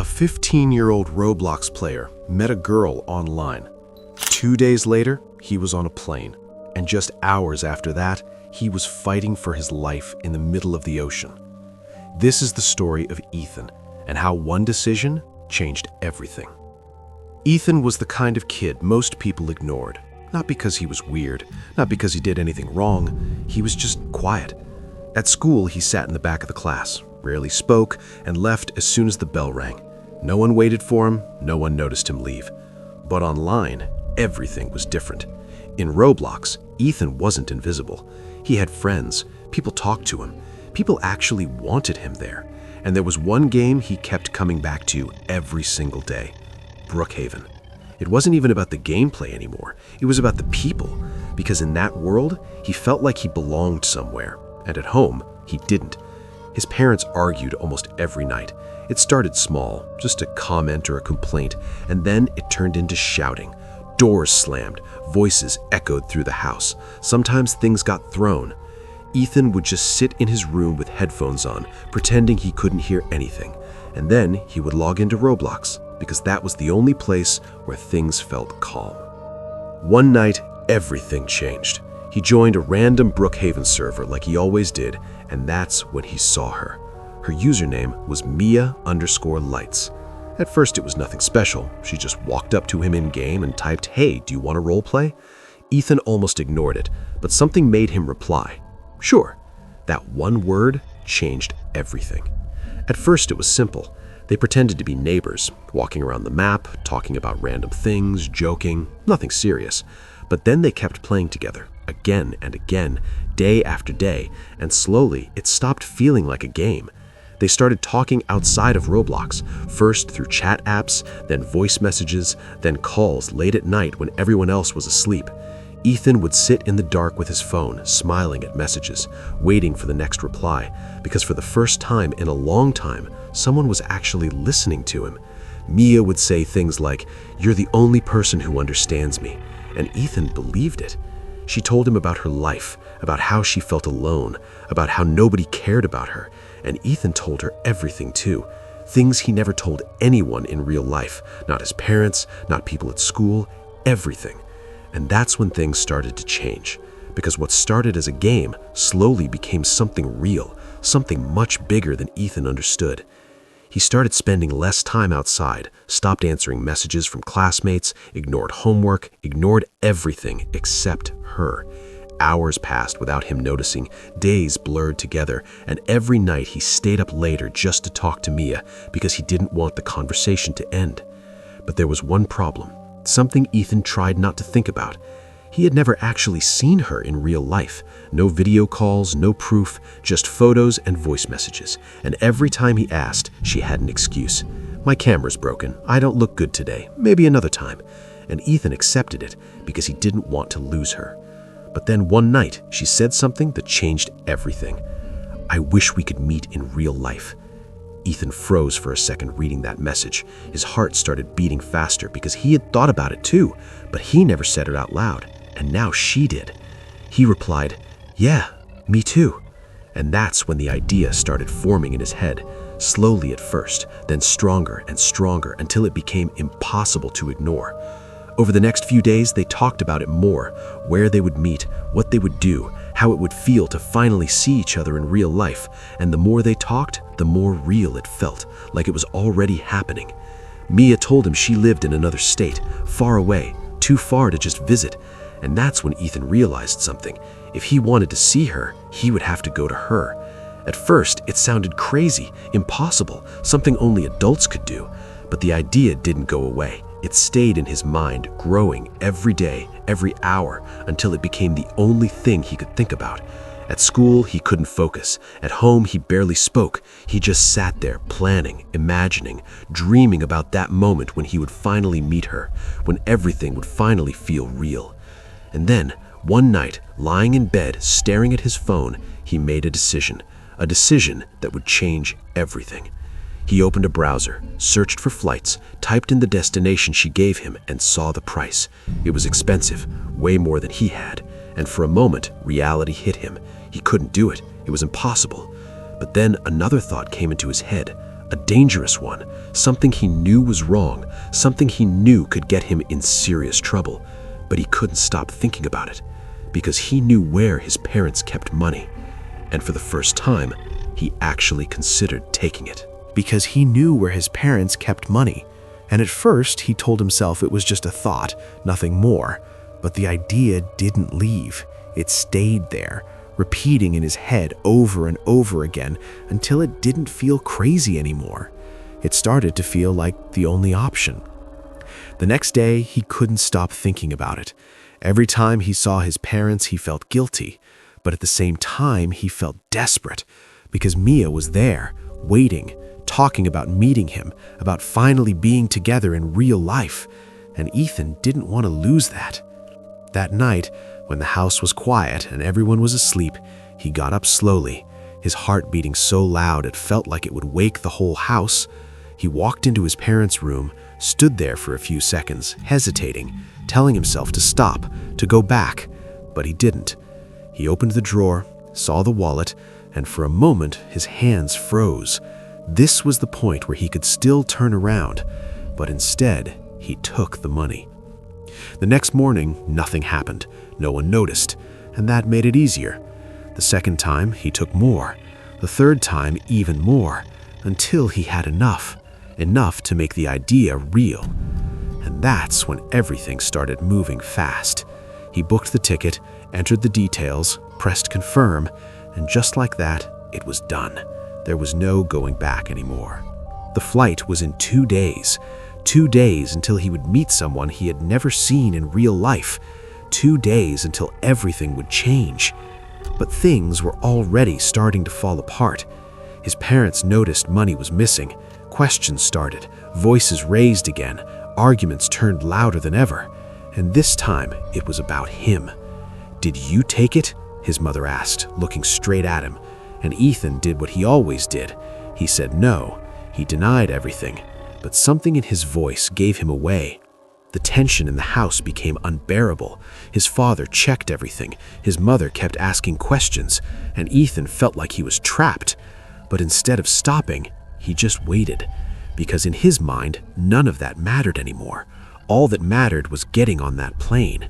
A 15-year-old Roblox player met a girl online. 2 days later, he was on a plane. And just hours after that, he was fighting for his life in the middle of the ocean. This is the story of Ethan and how one decision changed everything. Ethan was the kind of kid most people ignored. Not because he was weird, not because he did anything wrong. He was just quiet. At school, he sat in the back of the class, rarely spoke, and left as soon as the bell rang. No one waited for him, no one noticed him leave. But online, everything was different. In Roblox, Ethan wasn't invisible. He had friends, people talked to him, people actually wanted him there. And there was one game he kept coming back to every single day: Brookhaven. It wasn't even about the gameplay anymore, it was about the people, because in that world, he felt like he belonged somewhere, and at home, he didn't. His parents argued almost every night. It started small, just a comment or a complaint, and then it turned into shouting. Doors slammed, voices echoed through the house. Sometimes things got thrown. Ethan would just sit in his room with headphones on, pretending he couldn't hear anything. And then he would log into Roblox, because that was the only place where things felt calm. One night, everything changed. He joined a random Brookhaven server like he always did, and that's when he saw her. Her username was Mia_lights. At first it was nothing special. She just walked up to him in-game and typed, "Hey, do you want to roleplay?" Ethan almost ignored it, but something made him reply, "Sure." That one word changed everything. At first it was simple. They pretended to be neighbors, walking around the map, talking about random things, joking, nothing serious. But then they kept playing together, again and again, day after day, and slowly it stopped feeling like a game. They started talking outside of Roblox, first through chat apps, then voice messages, then calls late at night when everyone else was asleep. Ethan would sit in the dark with his phone, smiling at messages, waiting for the next reply, because for the first time in a long time, someone was actually listening to him. Mia would say things like, "You're the only person who understands me," and Ethan believed it. She told him about her life, about how she felt alone, about how nobody cared about her, and Ethan told her everything too. Things he never told anyone in real life, not his parents, not people at school, everything. And that's when things started to change, because what started as a game slowly became something real, something much bigger than Ethan understood. He started spending less time outside, stopped answering messages from classmates, ignored homework, ignored everything except her. Hours passed without him noticing, days blurred together, and every night he stayed up later just to talk to Mia because he didn't want the conversation to end. But there was one problem, something Ethan tried not to think about. He had never actually seen her in real life. No video calls, no proof, just photos and voice messages. And every time he asked, she had an excuse. "My camera's broken. I don't look good today. Maybe another time." And Ethan accepted it because he didn't want to lose her. But then one night, she said something that changed everything. "I wish we could meet in real life." Ethan froze for a second reading that message. His heart started beating faster because he had thought about it too, but he never said it out loud, and now she did. He replied, "Yeah, me too." And that's when the idea started forming in his head, slowly at first, then stronger and stronger until it became impossible to ignore. Over the next few days, they talked about it more, where they would meet, what they would do, how it would feel to finally see each other in real life. And the more they talked, the more real it felt, like it was already happening. Mia told him she lived in another state, far away, too far to just visit. And that's when Ethan realized something. If he wanted to see her, he would have to go to her. At first, it sounded crazy, impossible, something only adults could do. But the idea didn't go away. It stayed in his mind, growing every day, every hour, until it became the only thing he could think about. At school, he couldn't focus. At home, he barely spoke. He just sat there, planning, imagining, dreaming about that moment when he would finally meet her, when everything would finally feel real. And then, one night, lying in bed, staring at his phone, he made a decision that would change everything. He opened a browser, searched for flights, typed in the destination she gave him, and saw the price. It was expensive, way more than he had. And for a moment, reality hit him. He couldn't do it. It was impossible. But then another thought came into his head, a dangerous one, something he knew was wrong, something he knew could get him in serious trouble. But he couldn't stop thinking about it, because he knew where his parents kept money. And for the first time, he actually considered taking it. Because he knew where his parents kept money. And at first, he told himself it was just a thought, nothing more. But the idea didn't leave. It stayed there, repeating in his head over and over again until it didn't feel crazy anymore. It started to feel like the only option. The next day, he couldn't stop thinking about it. Every time he saw his parents, he felt guilty. But at the same time, he felt desperate because Mia was there, waiting, talking about meeting him, about finally being together in real life. And Ethan didn't want to lose that. That night, when the house was quiet and everyone was asleep, he got up slowly, his heart beating so loud it felt like it would wake the whole house. He walked into his parents' room, stood there for a few seconds, hesitating, telling himself to stop, to go back, but he didn't. He opened the drawer, saw the wallet, and for a moment his hands froze. This was the point where he could still turn around, but instead he took the money. The next morning, nothing happened. No one noticed, and that made it easier. The second time, he took more. The third time, even more, until he had enough to make the idea real. And that's when everything started moving fast. He booked the ticket, entered the details, pressed confirm, and just like that, it was done. There was no going back anymore. The flight was in 2 days. 2 days until he would meet someone he had never seen in real life. 2 days until everything would change. But things were already starting to fall apart. His parents noticed money was missing. Questions started, voices raised again, arguments turned louder than ever. And this time, it was about him. "Did you take it?" his mother asked, looking straight at him. And Ethan did what he always did. He said no. He denied everything. But something in his voice gave him away. The tension in the house became unbearable. His father checked everything. His mother kept asking questions, and Ethan felt like he was trapped. But instead of stopping, he just waited. Because in his mind, none of that mattered anymore. All that mattered was getting on that plane.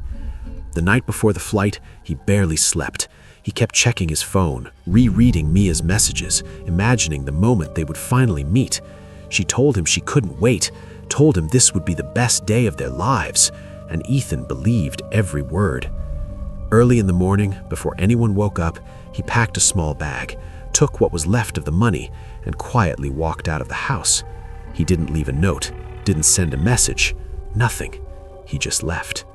The night before the flight, he barely slept. He kept checking his phone, rereading Mia's messages, imagining the moment they would finally meet. She told him she couldn't wait, told him this would be the best day of their lives, and Ethan believed every word. Early in the morning, before anyone woke up, he packed a small bag, took what was left of the money, and quietly walked out of the house. He didn't leave a note, didn't send a message, nothing. He just left.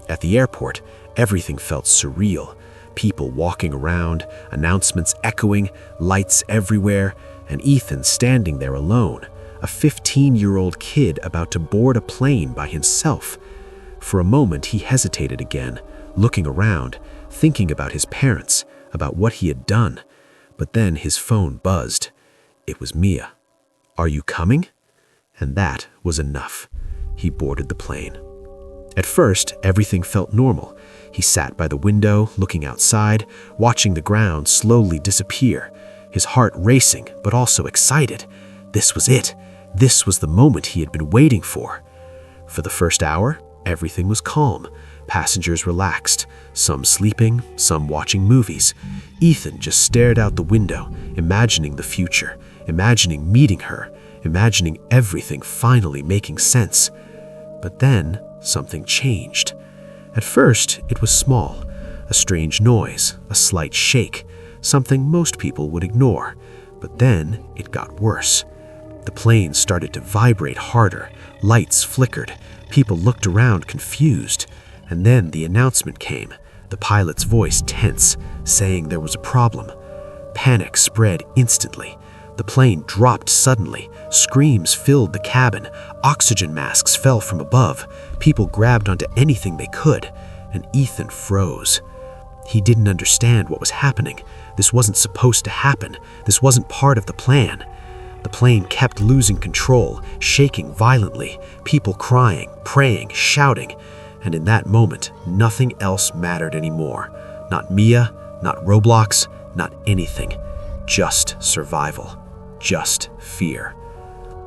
At the airport, everything felt surreal. People walking around, announcements echoing, lights everywhere, and Ethan standing there alone, a 15-year-old kid about to board a plane by himself. For a moment, he hesitated again, looking around, thinking about his parents, about what he had done. But then his phone buzzed. It was Mia. "Are you coming?" And that was enough. He boarded the plane. At first, everything felt normal. He sat by the window, looking outside, watching the ground slowly disappear, his heart racing, but also excited. This was it. This was the moment he had been waiting for. For the first hour, everything was calm. Passengers relaxed, some sleeping, some watching movies. Ethan just stared out the window, imagining the future, imagining meeting her, imagining everything finally making sense. But then, something changed. At first, it was small, a strange noise, a slight shake, something most people would ignore. But then, it got worse. The plane started to vibrate harder, lights flickered, people looked around confused. And then the announcement came, the pilot's voice tense, saying there was a problem. Panic spread instantly. The plane dropped suddenly. Screams filled the cabin. Oxygen masks fell from above. People grabbed onto anything they could, and Ethan froze. He didn't understand what was happening. This wasn't supposed to happen. This wasn't part of the plan. The plane kept losing control, shaking violently, people crying, praying, shouting. And in that moment, nothing else mattered anymore. Not Mia, not Roblox, not anything. Just survival. just fear.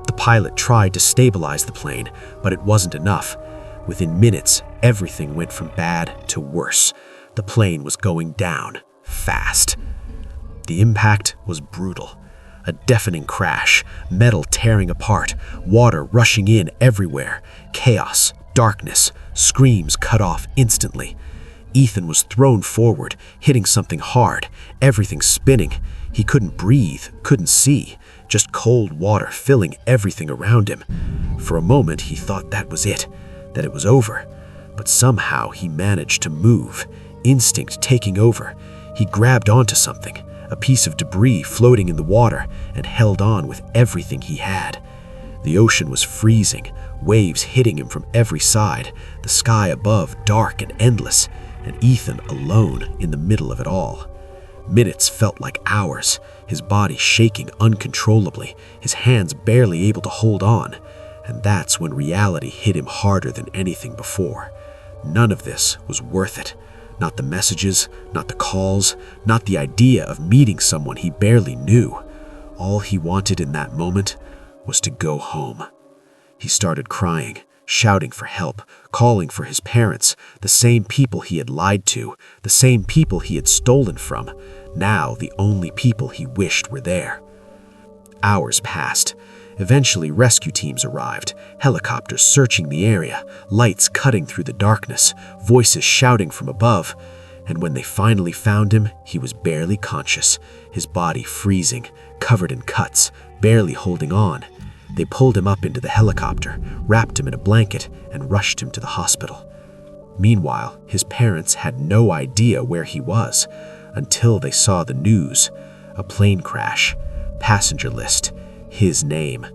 The pilot tried to stabilize the plane, but it wasn't enough. Within minutes, everything went from bad to worse. The plane was going down, fast. The impact was brutal. A deafening crash, metal tearing apart, water rushing in everywhere, chaos, darkness, screams cut off instantly. Ethan was thrown forward, hitting something hard, everything spinning. He couldn't breathe, couldn't see, just cold water filling everything around him. For a moment, he thought that was it, that it was over. But somehow he managed to move, instinct taking over. He grabbed onto something, a piece of debris floating in the water, and held on with everything he had. The ocean was freezing, waves hitting him from every side, the sky above dark and endless, and Ethan alone in the middle of it all. Minutes felt like hours, his body shaking uncontrollably, his hands barely able to hold on. And that's when reality hit him harder than anything before. None of this was worth it. Not the messages, not the calls, not the idea of meeting someone he barely knew. All he wanted in that moment was to go home. He started crying, shouting for help, calling for his parents, the same people he had lied to, the same people he had stolen from, now the only people he wished were there. Hours passed. Eventually, rescue teams arrived, helicopters searching the area, lights cutting through the darkness, voices shouting from above. And when they finally found him, he was barely conscious, his body freezing, covered in cuts, barely holding on. They pulled him up into the helicopter, wrapped him in a blanket, and rushed him to the hospital. Meanwhile, his parents had no idea where he was until they saw the news. A plane crash, passenger list, his name.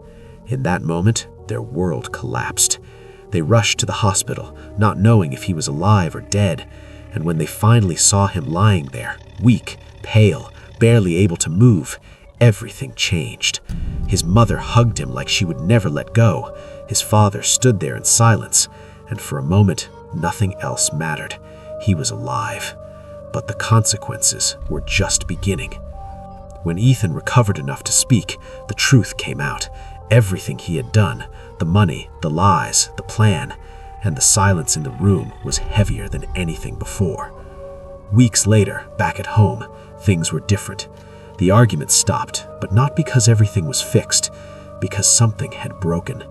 In that moment, their world collapsed. They rushed to the hospital, not knowing if he was alive or dead. And when they finally saw him lying there, weak, pale, barely able to move, everything changed. His mother hugged him like she would never let go. His father stood there in silence, and for a moment, nothing else mattered. He was alive. But the consequences were just beginning. When Ethan recovered enough to speak, the truth came out. Everything he had done, the money, the lies, the plan, and the silence in the room was heavier than anything before. Weeks later, back at home, things were different. The argument stopped, but not because everything was fixed, because something had broken.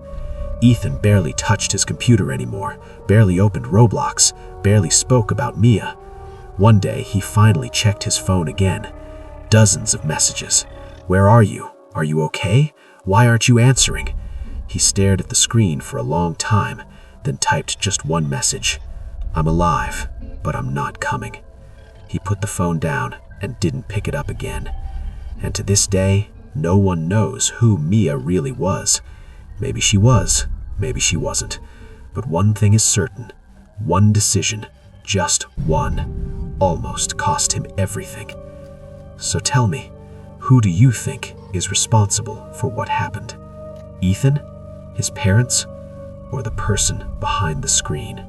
Ethan barely touched his computer anymore, barely opened Roblox, barely spoke about Mia. One day, he finally checked his phone again. Dozens of messages. Where are you? Are you okay? Why aren't you answering? He stared at the screen for a long time, then typed just one message. I'm alive, but I'm not coming. He put the phone down and didn't pick it up again. And to this day, no one knows who Mia really was. Maybe she was, maybe she wasn't. But one thing is certain. One decision, just one, almost cost him everything. So tell me, who do you think is responsible for what happened? Ethan, his parents, or the person behind the screen?